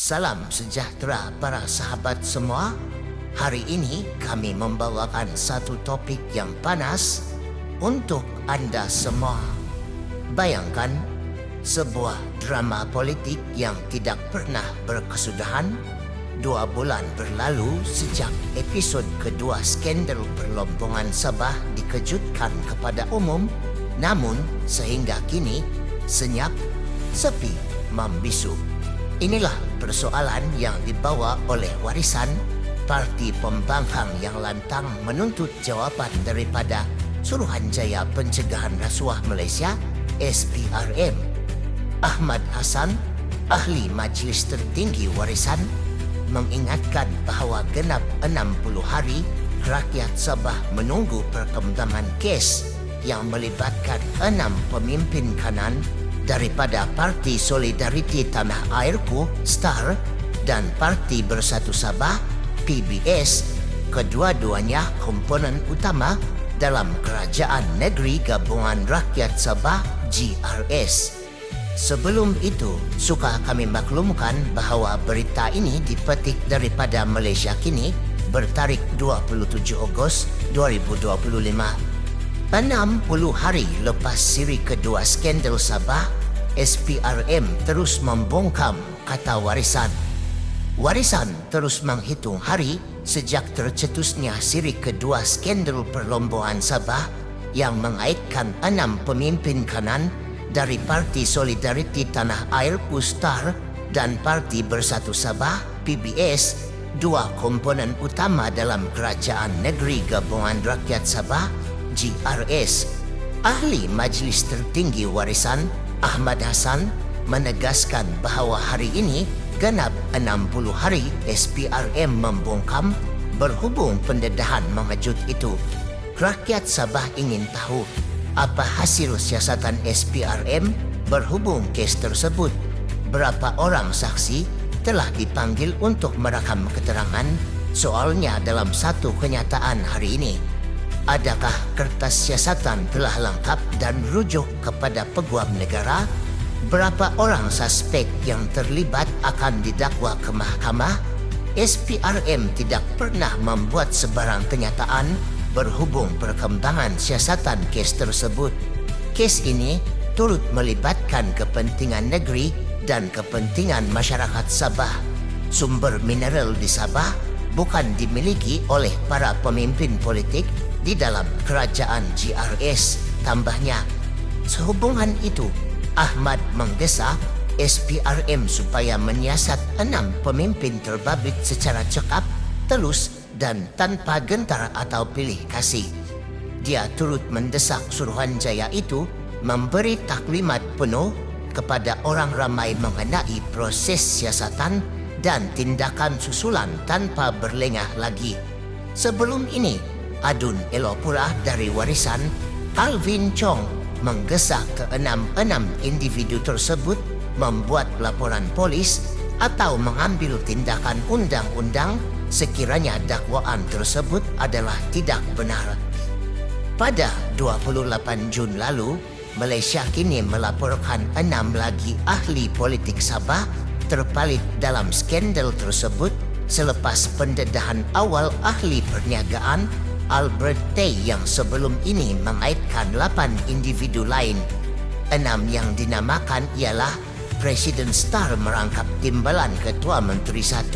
Salam sejahtera para sahabat semua. Hari ini kami membawakan satu topik yang panas untuk anda semua. Bayangkan sebuah drama politik yang tidak pernah berkesudahan. 2 bulan berlalu sejak episod kedua skandal perlombongan Sabah dikejutkan kepada umum, namun sehingga kini senyap, sepi, membisu. Inilah persoalan yang dibawa oleh Warisan, parti pembangkang yang lantang menuntut jawaban daripada Suruhanjaya Pencegahan Rasuah Malaysia SPRM. Ahmad Hassan, ahli Majlis Tertinggi Warisan, mengingatkan bahawa genap 60 hari rakyat Sabah menunggu perkembangan kes yang melibatkan 6 pemimpin kanan daripada Parti Solidariti Tanah Airku STAR dan Parti Bersatu Sabah PBS, kedua-duanya komponen utama dalam Kerajaan Negeri Gabungan Rakyat Sabah GRS. Sebelum itu, suka kami maklumkan bahawa berita ini dipetik daripada Malaysia Kini bertarikh 27 Ogos 2025. 60 hari lepas siri kedua skandal Sabah, SPRM terus membungkam, kata Warisan. Warisan terus menghitung hari sejak tercetusnya siri kedua skandal perlombongan Sabah yang mengaitkan 6 pemimpin kanan dari Parti Solidariti Tanah Airku STAR dan Parti Bersatu Sabah PBS, 2 komponen utama dalam Kerajaan Negeri Gabungan Rakyat Sabah GRS. Ahli Majlis Tertinggi Warisan Ahmad Hassan menegaskan bahawa hari ini genap 60 hari SPRM membungkam berhubung pendedahan mengejut itu. Rakyat Sabah ingin tahu apa hasil siasatan SPRM berhubung kes tersebut. Berapa orang saksi telah dipanggil untuk merakam keterangan soalnya dalam satu kenyataan hari ini. Adakah kertas siasatan telah lengkap dan rujuk kepada peguam negara? Berapa orang suspek yang terlibat akan didakwa ke mahkamah? SPRM tidak pernah membuat sebarang kenyataan berhubung perkembangan siasatan kes tersebut. Kes ini turut melibatkan kepentingan negeri dan kepentingan masyarakat Sabah. Sumber mineral di Sabah bukan dimiliki oleh para pemimpin politik di dalam kerajaan GRS, tambahnya. Sehubungan itu, Ahmad menggesa SPRM supaya menyiasat 6 pemimpin terbabit secara cekap, telus dan tanpa gentar atau pilih kasih. Dia turut mendesak Suruhanjaya itu memberi taklimat penuh kepada orang ramai mengenai proses siasatan dan tindakan susulan tanpa berlengah lagi. Sebelum ini, Adun Elopura dari Warisan, Alvin Chong, menggesa ke-6 individu tersebut membuat laporan polis atau mengambil tindakan undang-undang sekiranya dakwaan tersebut adalah tidak benar. Pada 28 Jun lalu, Malaysia Kini melaporkan 6 lagi ahli politik Sabah terpalit dalam skandal tersebut selepas pendedahan awal ahli perniagaan Albert Tay yang sebelum ini mengaitkan 8 individu lain. 6 yang dinamakan ialah Presiden STAR merangkap timbalan Ketua Menteri 1,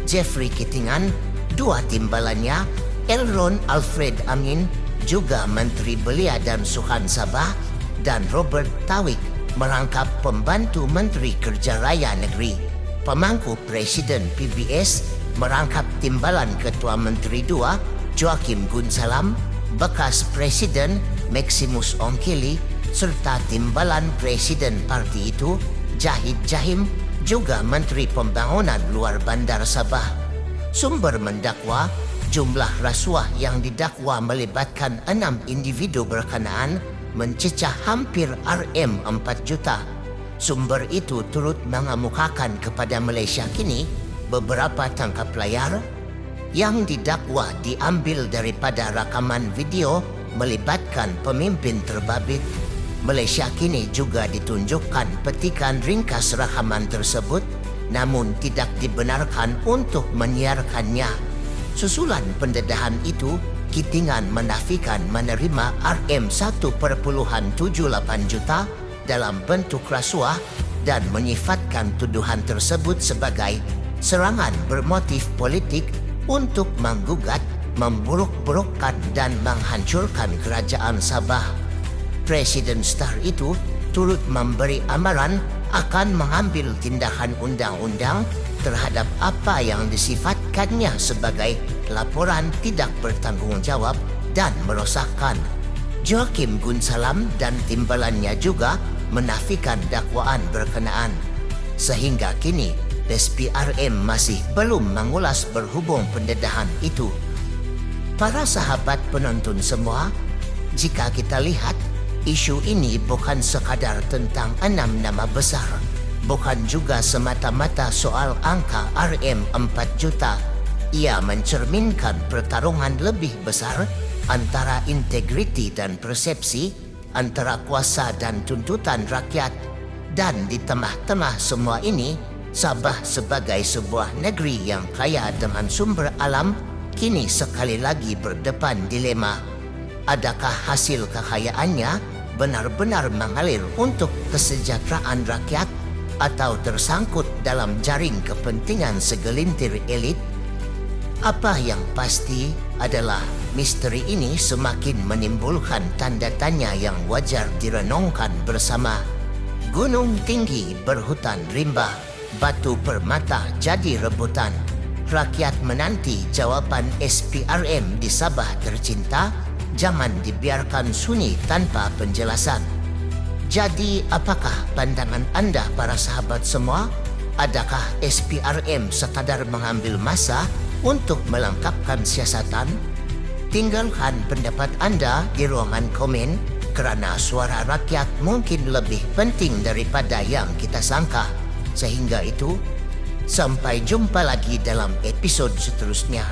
Jeffrey Kittingan, 2 timbalannya, Elron Alfred Amin, juga Menteri Belia dan Sukan Sabah, dan Robert Tawik merangkap Pembantu Menteri Kerja Raya Negeri. Pemangku Presiden PBS merangkap timbalan Ketua Menteri 2, Joaquim Gunsalam, bekas Presiden Maximus Ongkili, serta timbalan Presiden parti itu, Jahid Jahim, juga Menteri Pembangunan Luar Bandar Sabah. Sumber mendakwa jumlah rasuah yang didakwa melibatkan 6 individu berkenaan mencecah hampir RM4 juta. Sumber itu turut mengemukakan kepada Malaysia Kini beberapa tangkap layar yang didakwa diambil daripada rakaman video melibatkan pemimpin terbabit. Malaysia Kini juga ditunjukkan petikan ringkas rakaman tersebut namun tidak dibenarkan untuk menyiarkannya. Susulan pendedahan itu, Kitingan menafikan menerima Rm1,78 juta dalam bentuk rasuah dan menyifatkan tuduhan tersebut sebagai serangan bermotif politik untuk menggugat, memburuk-burukkan dan menghancurkan kerajaan Sabah. Presiden Star itu turut memberi amaran akan mengambil tindakan undang-undang terhadap apa yang disifatkannya sebagai laporan tidak bertanggungjawab dan merosakkan. Joakim Gunsalam dan timbalannya juga menafikan dakwaan berkenaan. Sehingga kini, SPRM masih belum mengulas berhubung pendedahan itu. Para sahabat penonton semua, jika kita lihat, isu ini bukan sekadar tentang 6 nama besar, bukan juga semata-mata soal angka Rm4 juta. Ia mencerminkan pertarungan lebih besar antara integriti dan persepsi, antara kuasa dan tuntutan rakyat. Dan di tengah-tengah semua ini, Sabah sebagai sebuah negeri yang kaya dengan sumber alam, kini sekali lagi berdepan dilema. Adakah hasil kekayaannya benar-benar mengalir untuk kesejahteraan rakyat atau tersangkut dalam jaring kepentingan segelintir elit? Apa yang pasti adalah misteri ini semakin menimbulkan tanda tanya yang wajar direnungkan bersama. Gunung tinggi berhutan rimba, batu permata jadi rebutan. Rakyat menanti jawaban SPRM di Sabah tercinta, jangan dibiarkan sunyi tanpa penjelasan. Jadi apakah pandangan anda para sahabat semua? Adakah SPRM sekadar mengambil masa untuk melengkapkan siasatan? Tinggalkan pendapat anda di ruangan komen kerana suara rakyat mungkin lebih penting daripada yang kita sangka. Sehingga itu, sampai jumpa lagi dalam episod seterusnya.